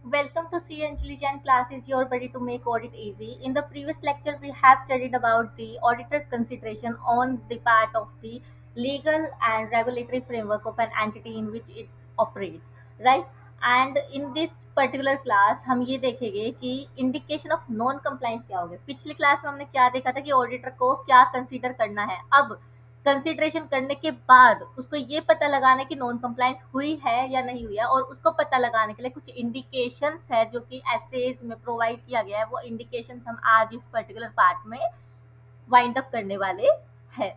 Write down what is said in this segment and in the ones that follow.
Welcome to C Anjali Jain classes. You're ready to make audit easy. In the previous lecture, we have studied about the auditor's consideration on the part of the legal and regulatory framework of an entity in which it operates, right? And in this particular class, हम ये देखेंगे कि indication of non compliance क्या होगा. पिछली class में हमने क्या देखा था कि ऑडिटर को क्या कंसीडर करना है. अब कंसिडरेशन करने के बाद उसको ये पता लगाना है कि नॉन कंप्लायंस हुई है या नहीं हुई है, और उसको पता लगाने के लिए कुछ इंडिकेशंस है जो कि एसेज में प्रोवाइड किया गया है. वो इंडिकेशंस हम आज इस पर्टिकुलर पार्ट में वाइंड अप करने वाले हैं.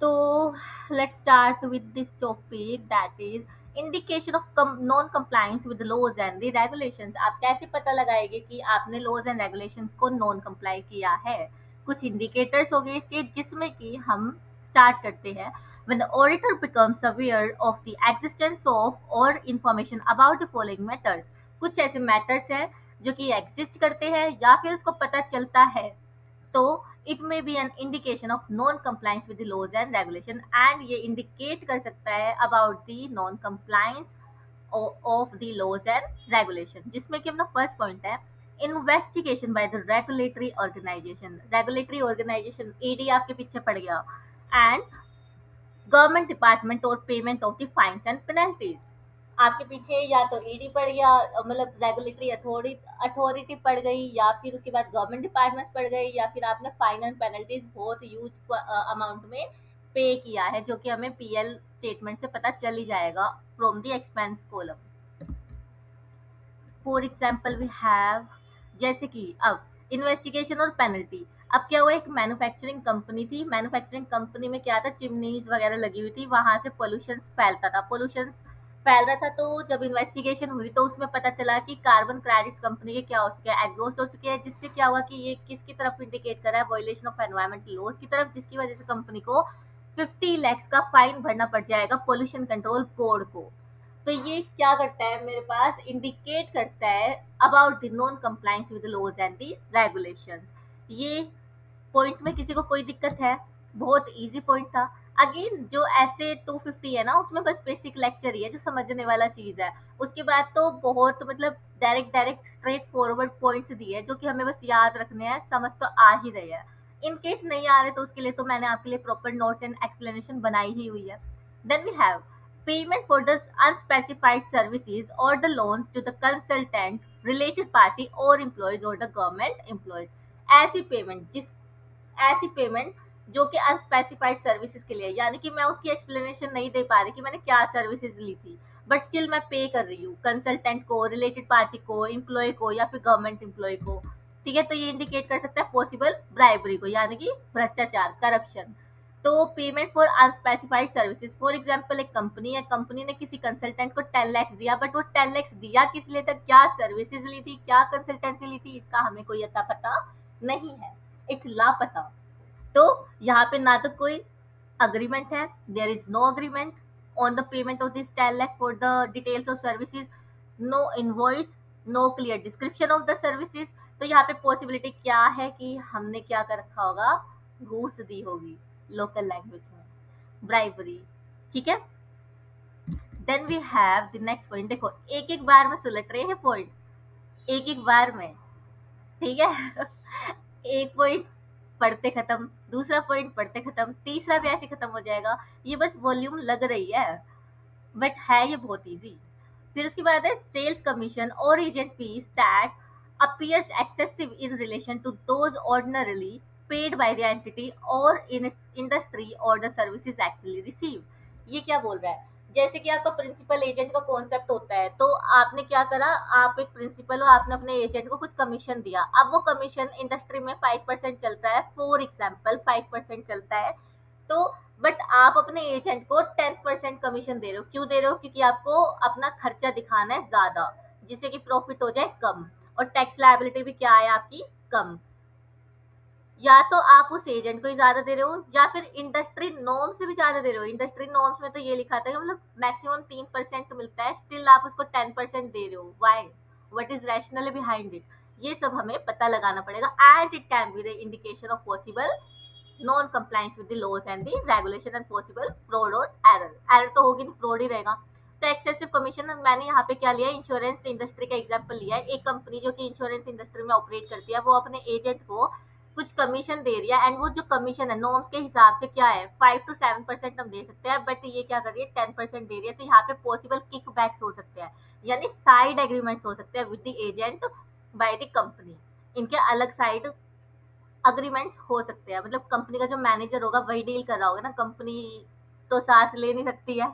तो let's start with this topic, that is indication of non compliance with laws and the regulations. आप कैसे पता लगाएंगे कि आपने लॉज एंड रेगुलेशंस को नॉन कंप्लाई किया है. कुछ इंडिकेटर्स हो गए इसके, जिसमें कि हम स्टार्ट करते हैं. When the auditor becomes aware of the existence of or information about the following matters. कुछ ऐसे मैटर्स हैं जो कि एग्जिस्ट करते हैं या फिर उसको पता चलता है, तो it may be an indication of non compliance with the laws and regulation. And ये इंडिकेट कर सकता है about the non compliance of the laws and regulation, जिसमें कि अपना फर्स्ट पॉइंट है investigation by the regulatory organisation. Regulatory organisation ED आपके पीछे पड़ गया. एंड गवर्नमेंट डिपार्टमेंट और payment of the fines and penalties. आपके पीछे या तो ईडी पड़ गया, मतलब रेगुलेटरी अथॉरिटी पड़ गई, या फिर उसके बाद गवर्नमेंट डिपार्टमेंट पड़ गई, या फिर आपने फाइन एंड पेनल्टीज बहुत ह्यूज अमाउंट में पे किया है, जो कि हमें पीएल स्टेटमेंट से पता चल ही जाएगा from the expense column. For example we have, जैसे कि अब इन्वेस्टिगेशन और पेनल्टी. अब क्या हुआ, एक मैन्युफैक्चरिंग कंपनी थी. मैन्युफैक्चरिंग कंपनी में क्या था, चिमनीज वगैरह लगी हुई थी, वहां से पोल्यूशन फैलता था. पोल्यूशन फैल रहा था, तो जब इन्वेस्टिगेशन हुई तो उसमें पता चला कि कार्बन क्रेडिट्स कंपनी के क्या हो चुके हैं, एग्जॉस्ट हो चुके हैं. जिससे क्या हुआ कि ये किसकी तरफ इंडिकेट कर रहा है, वायलेशन ऑफ एनवायरमेंटल लॉज की तरफ, जिसकी वजह से कंपनी को 50 लाख का फाइन भरना पड़ जाएगा पोल्यूशन कंट्रोल बोर्ड को. तो ये क्या करता है, मेरे पास इंडिकेट करता है about the non compliance with laws and the regulations. ये पॉइंट में किसी को कोई दिक्कत है? बहुत इजी पॉइंट था. अगेन जो ऐसे 250 है ना, उसमें बस बेसिक लेक्चर ही है जो समझने वाला चीज है. उसके बाद तो बहुत मतलब direct direct straight forward points दिए हैं जो कि हमें बस याद रखने हैं. समझ तो आ ही रहे हैं. इन केस नहीं आ रहे तो उसके लिए तो मैंने आपके लिए प्रॉपर नोट्स एंड एक्सप्लेनेशन बनाई ही हुई है. Then we have payment for the unspecified services or the loans to the consultant, related party or employees or the government employees. ऐसी पेमेंट जिस ऐसी पेमेंट जो कि अनस्पेसिफाइड सर्विसेज के लिए, यानी कि मैं उसकी एक्सप्लेनेशन नहीं दे पा रही कि मैंने क्या सर्विसेज ली थी, बट स्टिल मैं पे कर रही हूँ कंसल्टेंट को, रिलेटेड पार्टी को, एम्प्लॉय को, या फिर गवर्नमेंट एम्प्लॉय को. ठीक है, तो ये इंडिकेट कर सकता है पॉसिबल ब्राइबरी को, यानी कि भ्रष्टाचार, करप्शन. तो payment for unspecified services, for example एक कंपनी है, कंपनी ने किसी कंसल्टेंट को 10 लाख दिया, बट वो 10 लाख दिया किस लिए था, क्या सर्विसेज ली थी, क्या कंसल्टेंसी ली थी, इसका हमें कोई अता पता नहीं है. इट्स लापता. तो यहाँ पे ना तो कोई अग्रीमेंट है, there is no agreement on the payment of this 10 lakh for the details of services, no invoice, no clear description of the services. तो यहाँ पे पॉसिबिलिटी क्या है कि हमने क्या कर रखा होगा, घूस दी होगी लोकल लैंग्वेज में, ब्राइबरी. ठीक है. Then we have the next point. देखो एक एक बार में सुलट रहे हैं पॉइंट, एक एक बार में. ठीक है. एक पॉइंट पढ़ते खत्म, दूसरा पॉइंट पढ़ते खत्म, तीसरा भी ऐसे खत्म हो जाएगा. ये बस वॉल्यूम लग रही है, बट है ये बहुत इजी. फिर उसके बाद है सेल्स कमीशन और agent fees that appears excessive in relation to those ordinarily paid by the entity or in its industry or the services actually received. ये क्या बोल रहा है, जैसे कि आपका प्रिंसिपल एजेंट का कॉन्सेप्ट होता है, तो आपने क्या करा, आप एक प्रिंसिपल हो, आपने अपने एजेंट को कुछ कमीशन दिया. अब वो कमीशन इंडस्ट्री में 5% चलता है, फॉर एग्जाम्पल 5% चलता है. तो बट आप अपने एजेंट को 10% कमीशन दे रहे हो. क्यों दे रहे हो, क्योंकि आपको अपना खर्चा दिखाना है ज्यादा, जिससे कि प्रॉफिट हो जाए कम, और टैक्स लायबिलिटी भी क्या है आपकी, कम. या तो आप उस एजेंट को ही ज्यादा दे रहे हो, या फिर इंडस्ट्री नॉर्म से भी ज्यादा दे रहे हो. इंडस्ट्री नॉर्म्स में तो ये लिखा था कि मतलब मैक्सिमम 3% मिलता है, स्टिल आप उसको 10% दे रहे हो. Why, what is rational behind it, ये सब हमें पता लगाना पड़ेगा. And it can be the indication of possible non compliance with the laws and the regulation and possible fraud और एरर. एरर तो होगी नहीं, फ्रॉड ही रहेगा. तो एक्सेसिव कमीशन मैंने यहाँ पे क्या लिया, इंश्योरेंस इंडस्ट्री का एग्जांपल लिया है। एक कंपनी जो कि इंश्योरेंस इंडस्ट्री में ऑपरेट करती है, वो अपने एजेंट को कुछ कमीशन दे रही है, एंड वो जो कमीशन है नॉर्म्स के हिसाब से क्या है 5 to 7% हम दे सकते हैं, बट ये क्या कर रही है 10% दे रही है। तो यहाँ पे पॉसिबल किक बैक्स हो सकते हैं, यानी साइड एग्रीमेंट्स हो सकते हैं with the agent by the company. इनके अलग साइड अग्रीमेंट्स हो सकते हैं, मतलब कंपनी का जो मैनेजर होगा वही डील कर रहा होगा ना, कंपनी तो सांस ले नहीं सकती है।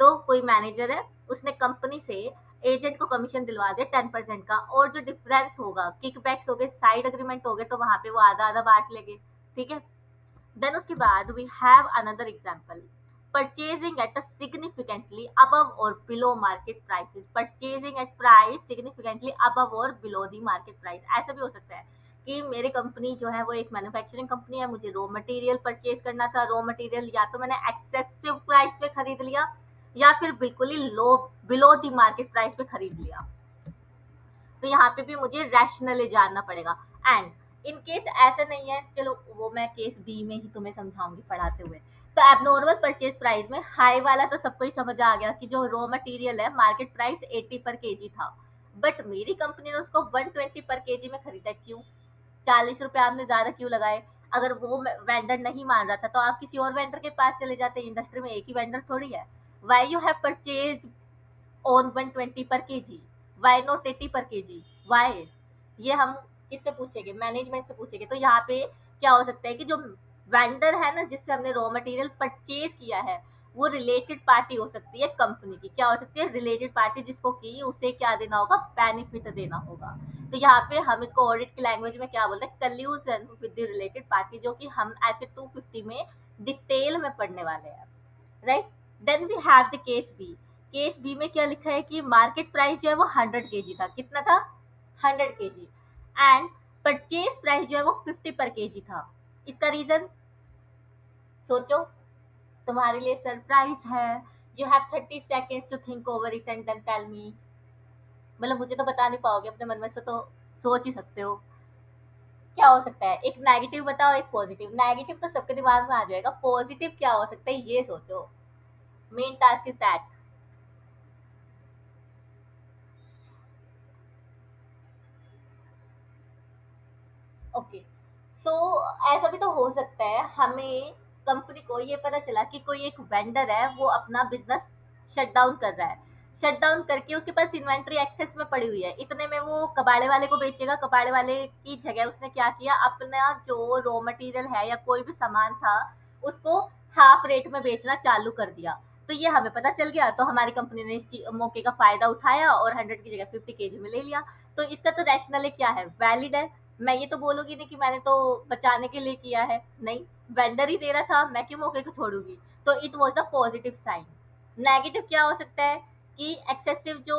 तो कोई मैनेजर है, उसने कंपनी से एजेंट को कमीशन दिलवा दिया 10% का, और जो डिफरेंस होगा किकबैक्स हो गए, साइड एग्रीमेंट हो गए, तो वहां पे वो आधा आधा बांट लेंगे। ठीक है। देन उसके बाद we have another example, purchasing at a significantly above और below market prices. Purchasing at price significantly above और बिलो द मार्केट प्राइस। ऐसा भी हो सकता है कि मेरी कंपनी जो है वो एक मैन्युफैक्चरिंग कंपनी है, मुझे रॉ मटेरियल परचेज करना था, रॉ मटेरियल या तो मैंने एक्सेसिव प्राइस पे खरीद लिया या फिर बिल्कुल ही लो बिलो द मार्केट प्राइस पे खरीद लिया। तो यहाँ पे भी मुझे रैशनली जानना पड़ेगा। एंड इन केस ऐसा नहीं है, चलो वो मैं केस बी में ही तुम्हें समझाऊंगी पढ़ाते हुए। तो एबनॉर्मल परचेज प्राइस में हाई वाला तो सबको ही समझ आ गया कि जो रॉ मटेरियल है मार्केट प्राइस 80 पर केजी था, बट मेरी कंपनी ने उसको 120 पर केजी में खरीदा। क्यों? 40 रुपए आपने ज्यादा क्यों लगाए? अगर वो वेंडर नहीं मान रहा था तो आप किसी और वेंडर के पास चले जाते, इंडस्ट्री में एक ही वेंडर थोड़ी है। Why you have purchase on 120 पर केजी, वाई नॉट 80 पर केजी, वाई? ये हम किससे पूछेंगे? मैनेजमेंट से पूछेंगे। तो यहाँ पे क्या हो सकता है कि जो वेंडर है ना, जिससे हमने रॉ मटेरियल परचेज किया है, वो रिलेटेड पार्टी हो सकती है कंपनी की। क्या हो सकती है? रिलेटेड पार्टी, जिसको कि उसे क्या देना होगा? बेनिफिट देना होगा। तो यहाँ पे हम इसको ऑडिट की लैंग्वेज में क्या बोलते हैं? कल्यूजन विद द रिलेटेड पार्टी, जो कि हम ऐसे 250 में डिटेल में पढ़ने वाले हैं। Right. Then we have the case B. Case B में क्या लिखा है कि मार्केट प्राइस जो है वो 100 केजी था। कितना था? 100 केजी। एंड परचेज प्राइस जो है वो 50 पर केजी था। इसका रीजन सोचो, तुम्हारे लिए सरप्राइज है। You have 30 seconds to think over it and then tell me. मतलब मुझे तो बता नहीं पाओगे, अपने मन में से तो सोच ही सकते हो। क्या हो सकता है? एक नेगेटिव बताओ, एक पॉजिटिव। नेगेटिव तो सबके दिमाग में आ जाएगा, पॉजिटिव क्या हो सकता है ये सोचो। Main task is that. Okay. So ऐसा भी तो हो सकता है, हमें कंपनी को ये पता चला कि कोई एक वेंडर है वो अपना बिजनेस शट डाउन कर रहा है। शट डाउन करके उसके पास इन्वेंट्री एक्सेस में पड़ी हुई है, इतने में वो कबाड़े वाले को बेचेगा। कबाड़े वाले की जगह उसने क्या किया, अपना जो रॉ मटेरियल है या कोई भी सामान था उसको हाफ रेट में बेचना चालू कर दिया। तो ये हमें पता चल गया, तो हमारी कंपनी ने इस मौके का फायदा उठाया और 100 की जगह 50 केजी में ले लिया। तो इसका तो रैशनल क्या है? वैलिड है। मैं ये तो बोलूंगी नहीं कि मैंने तो बचाने के लिए किया है, नहीं। वेंडर ही दे रहा था, मैं क्यों मौके को छोड़ूंगी? तो it was the positive sign. Negative क्या हो सकता है कि एक्सेसिव जो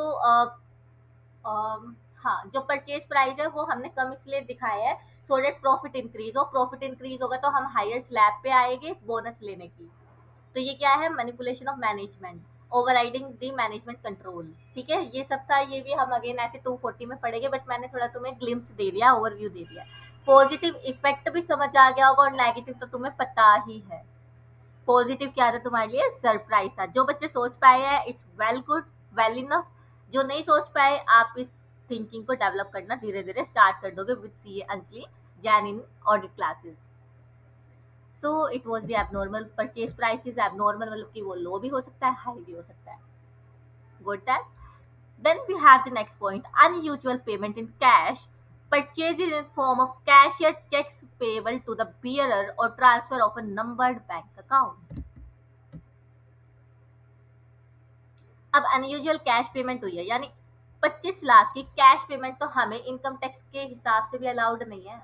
हाँ, जो परचेज प्राइस है वो हमने कम इसलिए दिखाया है सो डेट प्रॉफिट इंक्रीज हो। प्रॉफिट इंक्रीज होगा तो हम हायर स्लैब पे आएंगे बोनस लेने की। तो ये क्या है? Manipulation of management, overriding the management control. ठीक है, ये सब था। ये भी हम अगेन ऐसे 240 में पढ़ेंगे, बट मैंने थोड़ा तुम्हें ग्लिम्स दे दिया, ओवरव्यू दे दिया। पॉजिटिव इफेक्ट भी समझ आ गया होगा, और नेगेटिव तो तुम्हें पता ही है। पॉजिटिव क्या था तुम्हारे लिए? सरप्राइज था। जो बच्चे सोच पाए हैं it's well good, well enough. जो नहीं सोच पाए, आप इस थिंकिंग को डेवलप करना धीरे धीरे स्टार्ट कर दोगे with C Anjali Jain in audit classes. So it was the abnormal purchase prices. Abnormal मतलब कि वो लो भी हो सकता है, हाई भी हो सकता है। Good that. Then we have the next point, unusual payment in cash. Purchases in form of cash or checks payable to the bearer or transfer of a numbered bank account. अब unusual cash payment हुई है, यानी 25 लाख की cash payment, तो हमें income tax के हिसाब से भी अलाउड नहीं है।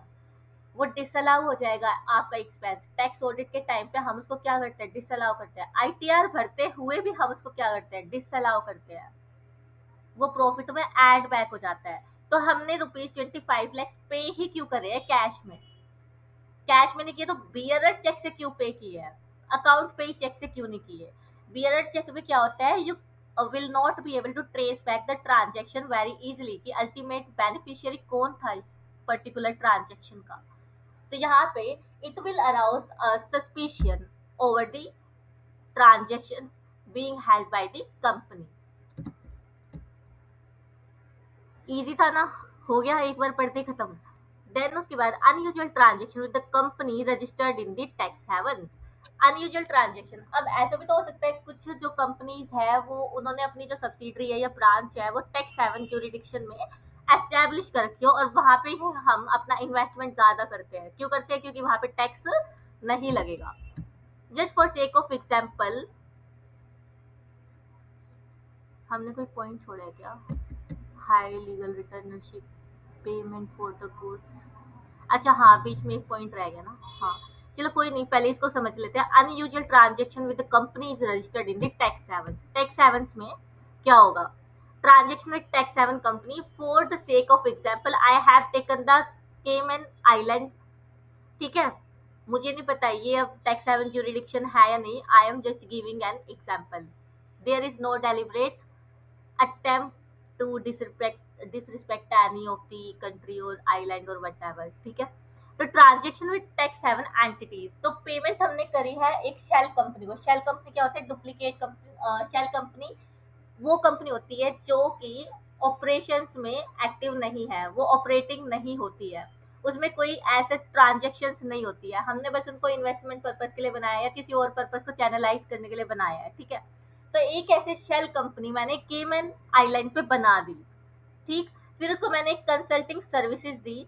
वो डिसअलाउ हो जाएगा आपका एक्सपेंस। टैक्स ऑडिट के टाइम पे हम उसको क्या करते हैं? डिसअलाउ करते हैं। आईटीआर भरते हुए भी हम उसको क्या करते हैं? डिसअलाउ करते हैं। वो प्रॉफिट में ऐड बैक हो जाता है। तो हमने ₹25 लाख पे ही क्यों करे हैं कैश में? कैश में नहीं किए तो बियरर चेक से क्यों पे किए हैं? अकाउंट पे ही चेक से क्यों नहीं किए? बियरर चेक में क्या होता है, you will not be able to trace back the transaction very easily कि अल्टीमेट बेनिफिशियरी कौन था इस पर्टिकुलर ट्रांजेक्शन का। तो यहाँ पे it will arouse suspicion over the transaction being held by the company. Easy था ना, हो गया एक बार पढ़ते ही खत्म। देन उसके बाद unusual transaction with the company registered in the tax havens. Unusual transaction, अब ऐसा भी तो हो सकता है कुछ जो कंपनीज है वो उन्होंने अपनी जो सब्सिडरी है या ब्रांच है वो टैक्स हेवन ज्यूरिडिक्शन में एस्टेब्लिश कर रखी हो और वहां पे ही हम अपना इन्वेस्टमेंट ज्यादा करते हैं। क्यों करते हैं? क्योंकि वहां पे टैक्स नहीं लगेगा। Just for sake of example, हमने कोई पॉइंट छोड़ा है क्या? High legal returnship, payment for the goods. अच्छा हाँ, बीच में एक पॉइंट रह गया ना। हाँ, चलो कोई नहीं, पहले इसको समझ लेते हैं। Unusual transaction with the company is registered in the tax havens. Tax havens में क्या होगा? Transaction with tax haven company for the sake of example I have taken the Cayman Island. ठीक है, मुझे नहीं पता ये अब टैक्स हेवन ज्यूरिडिक्शन है या नहीं, I am just giving an example. There is no deliberate attempt to disrespect any of the country or island or whatever। ठीक है, तो transaction with tax haven entities, तो पेमेंट हमने करी है एक शेल कंपनी को। शेल कंपनी क्या होता है? Duplicate company. शेल कंपनी वो कंपनी होती है जो कि ऑपरेशंस में एक्टिव नहीं है, वो ऑपरेटिंग नहीं होती है, उसमें कोई ऐसे ट्रांजेक्शन्स नहीं होती है। हमने बस उनको इन्वेस्टमेंट पर्पस के लिए बनाया या किसी और पर्पस को चैनलाइज करने के लिए बनाया है। ठीक है, तो एक ऐसे शेल कंपनी मैंने केमन आइलैंड पे बना दी। ठीक, फिर उसको मैंने एक कंसल्टिंग सर्विसेज दी,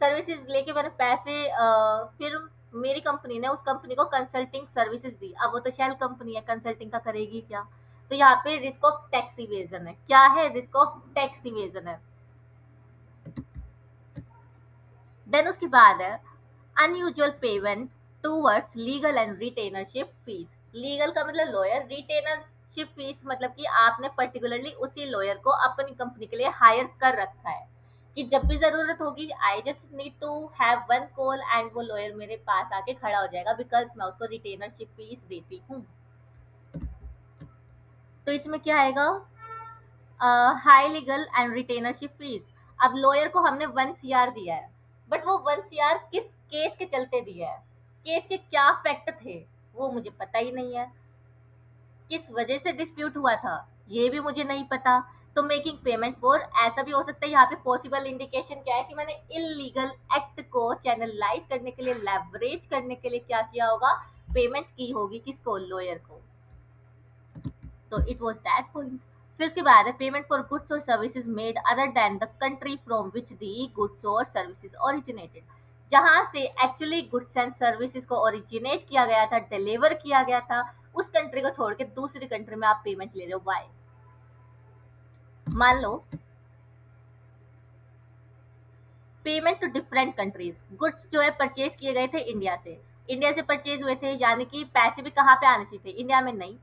सर्विसेज लेके मैंने पैसे फिर मेरी कंपनी ने उस कंपनी को कंसल्टिंग सर्विसेज दी। अब वो तो शेल कंपनी है, कंसल्टिंग का करेगी क्या? तो यहाँ पे रिस्क ऑफ टैक्स इवेजन है। क्या है? रिस्क ऑफ टैक्स इवेजन है। देन उसके बाद है unusual payment towards legal and रिटेनरशिप fees. Legal का मतलब लॉयर, रिटेनरशिप फीस मतलब कि आपने पर्टिकुलरली उसी लॉयर को अपनी कंपनी के लिए हायर कर रखा है कि जब भी जरूरत होगी I just need to have one call and वो लॉयर मेरे पास आके खड़ा हो जाएगा बिकॉज मैं उसको रिटेनरशिप फीस देती हूँ। तो इसमें क्या आएगा? High legal and रिटेनरशिप fees. अब लॉयर को हमने 1 CR दिया है, बट वो 1 CR किस केस के चलते दिया है, केस के क्या फैक्ट थे वो मुझे पता ही नहीं है, किस वजह से डिस्प्यूट हुआ था ये भी मुझे नहीं पता। तो मेकिंग पेमेंट फॉर, ऐसा भी हो सकता है यहाँ पे पॉसिबल इंडिकेशन क्या है कि मैंने इलीगल एक्ट को चैनलाइज करने के लिए, लेवरेज करने के लिए क्या किया होगा? पेमेंट की होगी किसको? लॉयर को। तो इट वाज दैट पॉइंट। फिर उसके बाद है पेमेंट फॉर गुड्स और services made other than the country from which the goods और सर्विसेज ओरिजिनेटेड। जहां से एक्चुअली गुड्स एंड सर्विसेज को ओरिजिनेट किया गया था, डिलीवर किया गया था, उस कंट्री को छोड़ के दूसरी कंट्री में आप पेमेंट ले रहे हो। वाई? मान लो payment to different countries, goods जो है परचेज किए गए थे इंडिया से, इंडिया से परचेज हुए थे, यानी कि पैसे भी कहाँ पे आने चाहिए थे? इंडिया में नहीं,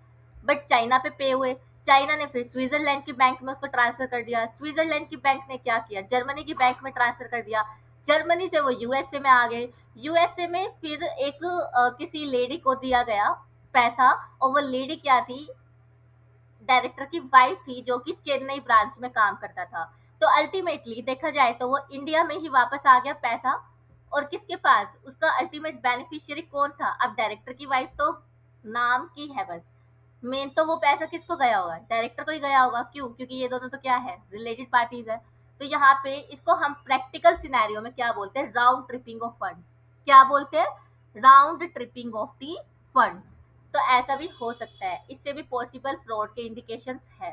बट चाइना पे पे हुए। चाइना ने फिर स्विट्जरलैंड की बैंक में उसको ट्रांसफर कर दिया, स्विट्जरलैंड की बैंक ने क्या किया? जर्मनी की बैंक में ट्रांसफर कर दिया, जर्मनी से वो यूएसए में आ गए, यूएसए में फिर एक किसी लेडी को दिया गया पैसा, और वो लेडी क्या थी? डायरेक्टर की वाइफ थी जो कि चेन्नई ब्रांच में काम करता था। तो अल्टीमेटली देखा जाए तो वो इंडिया में ही वापस आ गया पैसा, और किसके पास? उसका अल्टीमेट बेनिफिशियरी कौन था? अब डायरेक्टर की वाइफ तो नाम की है बस, मेन तो वो पैसा किसको गया होगा? डायरेक्टर को ही गया होगा। क्यों? क्योंकि ये दोनों तो क्या है? रिलेटेड पार्टीज है। तो यहाँ पे इसको हम प्रैक्टिकल सिनेरियो में क्या बोलते हैं? Round tripping of funds. क्या बोलते हैं? Round tripping of the funds. तो ऐसा भी हो सकता है, इससे भी पॉसिबल फ्रॉड के इंडिकेशंस है।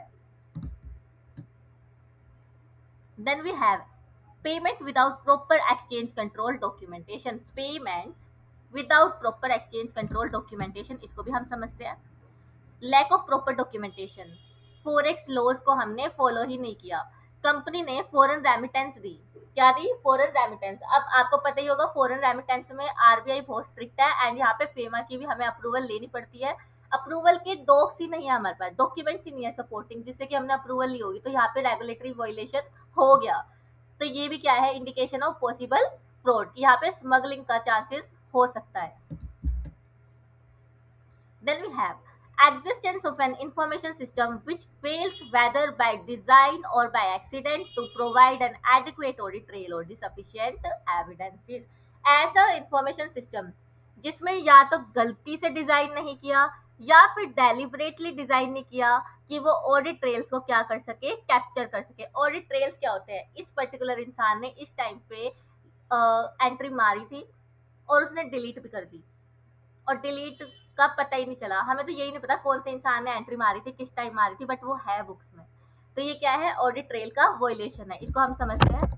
Then we have payment without proper exchange control documentation. Payments without proper exchange control documentation, इसको भी हम समझते हैं lack of proper documentation. Forex laws को हमने फॉलो ही नहीं किया। कंपनी ने फॉरेन रेमिटेंस दी, क्या दी? Foreign remittance. अब आपको पता ही होगा फॉरेन रेमिटेंस में आरबीआई बहुत स्ट्रिक्ट है, एंड यहाँ पे फेमा की भी हमें अप्रूवल लेनी पड़ती है। अप्रूवल के डॉक्स ही नहीं है हमारे पास, डॉक्यूमेंट्स ही नहीं है सपोर्टिंग, जिससे कि हमने अप्रूवल ली होगी, तो यहाँ पे रेगुलेटरी वायलेशन हो गया। तो ये भी क्या है? इंडिकेशन ऑफ पॉसिबल फ्रॉड, यहाँ पे स्मगलिंग का चांसेस हो सकता है। Then we have existence of an information system which fails whether by design or by accident to provide an adequate audit trail or the sufficient evidences। ऐसा information system जिसमें या तो गलती से डिजाइन नहीं किया, या फिर डेलिबरेटली डिजाइन नहीं किया कि वो ऑडिट ट्रेल्स को क्या कर सके, कैप्चर कर सके। ऑडिट ट्रेल्स क्या होते हैं, इस पर्टिकुलर इंसान ने इस टाइम पे एंट्री मारी थी और उसने डिलीट भी कर दी, और डिलीट का पता ही नहीं चला, हमें तो यही नहीं पता कौन से इंसान ने एंट्री मारी थी, किस टाइम मारी थी, बट वो है बुक्स में। तो ये क्या है, ऑडिट ट्रेल का वॉयलेशन है, इसको हम समझते हैं।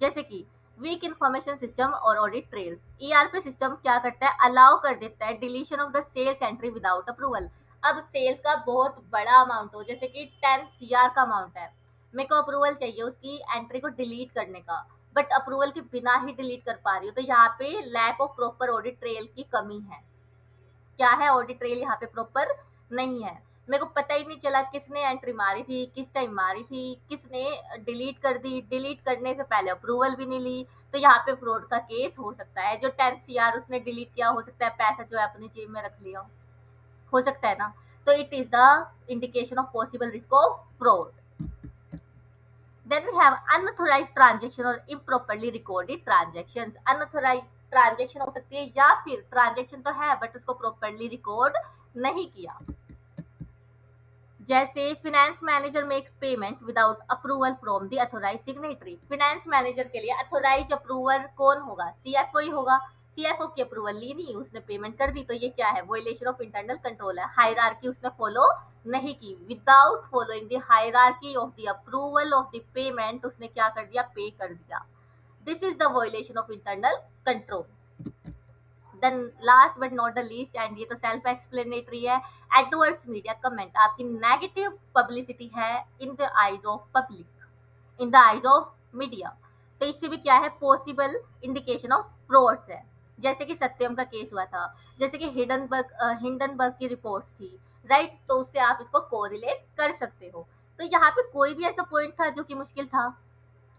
जैसे कि वीक इंफॉर्मेशन सिस्टम और ऑडिट ट्रेल्स। ईआरपी सिस्टम क्या करता है, अलाउ कर देता है deletion of the sales entry without approval. अब सेल्स का बहुत बड़ा अमाउंट हो, जैसे कि 10 CR का अमाउंट है, मेरे को अप्रूवल चाहिए उसकी एंट्री को डिलीट करने का, बट अप्रूवल के बिना ही डिलीट कर पा रही हूँ, तो यहाँ पे lack of proper audit trail की कमी है। क्या है, ऑडिट ट्रेल यहाँ पे प्रॉपर नहीं है, मेरे को पता ही नहीं चला किसने एंट्री मारी थी, किस टाइम मारी थी, किसने डिलीट कर दी, डिलीट करने से पहले अप्रूवल भी नहीं ली। तो यहाँ पे फ्रॉड का केस हो सकता है, जो 10 CR उसने डिलीट किया, हो सकता है पैसा जो है अपनी जेब में रख लिया, हो सकता है ना। तो it is the indication of possible risk of fraud. Then we have unauthorized transaction or improperly recorded transactions. Unauthorized transaction हो सकती है, या फिर ट्रांजेक्शन तो है बट उसको प्रॉपरली रिकॉर्ड नहीं किया। जैसे finance manager makes payment without approval from the authorise signatory. Finance manager के लिए अथोराइज अप्रूवर कौन होगा, सीएफओ ही होगा। सीएफओ की अप्रूवल ली नहीं, उसने पेमेंट कर दी, तो ये क्या है, वॉयलेशन ऑफ इंटरनल कंट्रोल है। हायरार्की उसने फॉलो नहीं की, without following the hierarchy of the approval of the payment उसने क्या कर दिया, पे कर दिया। This is the violation of internal control. Then last but not the least, and ये तो सेल्फ एक्सप्लेनेटरी है, एडवर्स मीडिया कमेंट। आपकी नेगेटिव पब्लिसिटी है in the eyes of public, in the eyes of media, तो इससे भी क्या है, पॉसिबल इंडिकेशन ऑफ फ्रॉड्स है। जैसे कि सत्यम का केस हुआ था, जैसे कि हिंडनबर्ग की रिपोर्ट्स थी, राइट, तो उससे आप इसको कोरिलेट कर सकते हो। तो यहाँ पे कोई भी ऐसा पॉइंट था जो कि मुश्किल था,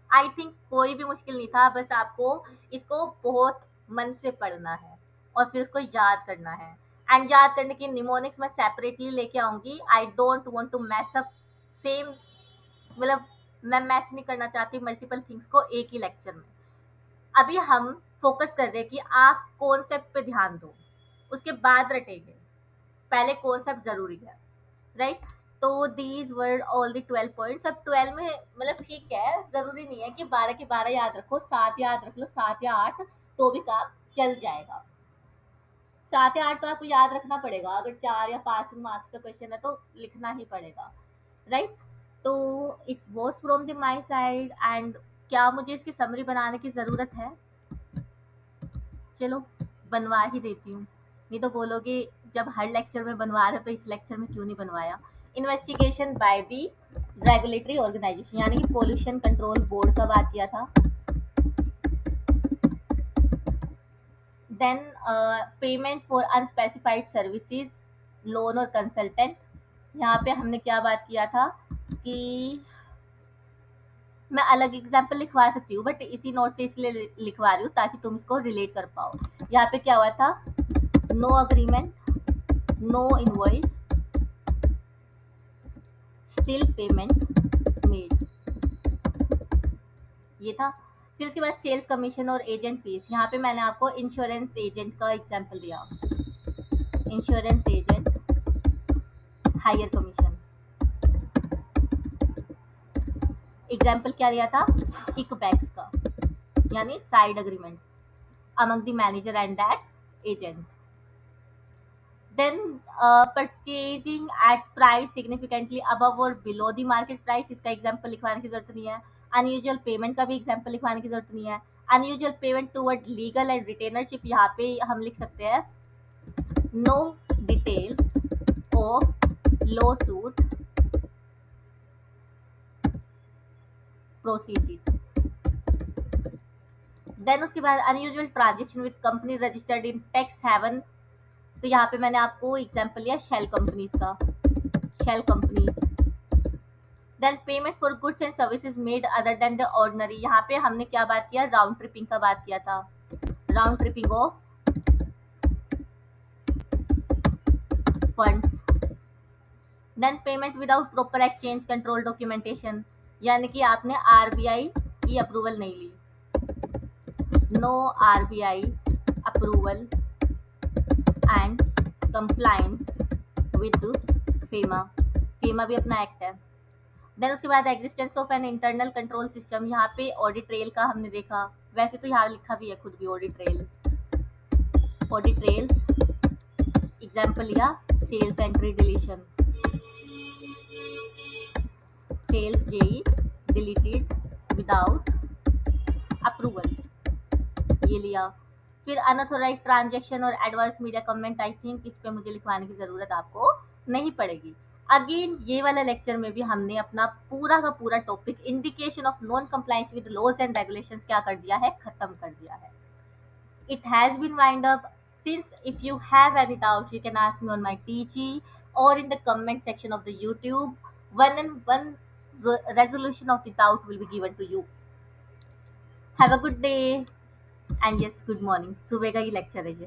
आई थिंक कोई भी मुश्किल नहीं था, बस आपको इसको बहुत मन से पढ़ना है और फिर उसको याद करना है। एंड याद करने की निमोनिक्स मैं सेपरेटली लेके आऊंगी, I don't want to mess up same, मतलब मैं मैच नहीं करना चाहती मल्टीपल थिंग्स को एक ही लेक्चर में। अभी हम फोकस कर रहे हैं कि आप कॉन्सेप्ट पे ध्यान दो, उसके बाद रटेंगे, पहले कॉन्सेप्ट जरूरी है, राइट। तो these were all the 12 points. अब 12 में मतलब ठीक है, जरूरी नहीं है कि 12 के 12 याद रखो, 7 याद रख लो, 7 या 8, तो भी काम चल जाएगा। 7 या 8 तो आपको याद रखना पड़ेगा, अगर 4 या 5 मार्क्स का क्वेश्चन है तो लिखना ही पड़ेगा, राइट। तो it was from the my side, and क्या मुझे इसकी समरी बनाने की ज़रूरत है, चलो बनवा ही देती हूँ, नहीं तो बोलोगे जब हर लेक्चर में बनवा रहे हो तो इस लेक्चर में क्यों नहीं बनवाया। Investigation by the regulatory organisation, यानी कि पोल्यूशन कंट्रोल बोर्ड का बात किया था। Then payment for unspecified services, loan और कंसल्टेंट। यहाँ पे हमने क्या बात किया था कि मैं अलग एग्जाम्पल लिखवा सकती हूँ, बट इसी नोट से इसलिए लिखवा रही हूँ ताकि तुम इसको रिलेट कर पाओ। यहाँ पे क्या हुआ था, no agreement, no invoice, still payment made, ये था। फिर उसके बाद सेल्स कमीशन और एजेंट फीस। यहाँ पे मैंने आपको इंश्योरेंस एजेंट का एग्जाम्पल दिया, insurance agent higher commission. Example क्या लिया था, किकबैक्स का, यानी side agreements among the manager and that agent. Then purchasing at price significantly above और बिलो द मार्केट प्राइस, इसका एग्जांपल लिखवाने की जरूरत नहीं है। अनयूजुअल पेमेंट का भी एग्जांपल लिखवाने की जरूरत नहीं है। Unusual payment toward legal and retainership, यहाँ पे हम लिख सकते हैं no details of lawsuit proceeding. Then उसके बाद unusual transaction with company registered in tax haven, तो यहाँ पे मैंने आपको एग्जांपल लिया शेल कंपनीज का, shell companies. Then payment for goods and services made other than the ordinary, यहाँ पे हमने क्या बात किया, राउंड ट्रिपिंग का बात किया था, round tripping of funds. Then payment without proper exchange control documentation, यानी कि आपने आरबीआई की अप्रूवल नहीं ली, no RBI approval and compliance with FEMA. FEMA भी अपना एक्ट है। देन उसके बाद existence of an internal control system, यहाँ पे ऑडिट ट्रेल का हमने देखा। वैसे तो यहाँ लिखा भी है खुद भी audit trail. Audit trails example लिया, sales entry deletion, sales JE deleted without approval, ये लिया। फिर अनऑथोराइज ट्रांजेक्शन और adverse media comment, I think इस पे मुझे लिखवाने की जरूरत आपको नहीं पड़ेगी। अगेन ये वाला लेक्चर में भी हमने अपना पूरा का पूरा topic indication of non compliance with laws and regulations क्या कर दिया है, खत्म कर दिया है। It has been wind up. Since if you have any doubts, you can ask me on my TG or in the comment section of the YouTube. One and one resolution of the doubt will be given to you. Have a good day and yes, good morning. सुबह का ही lecture है ये।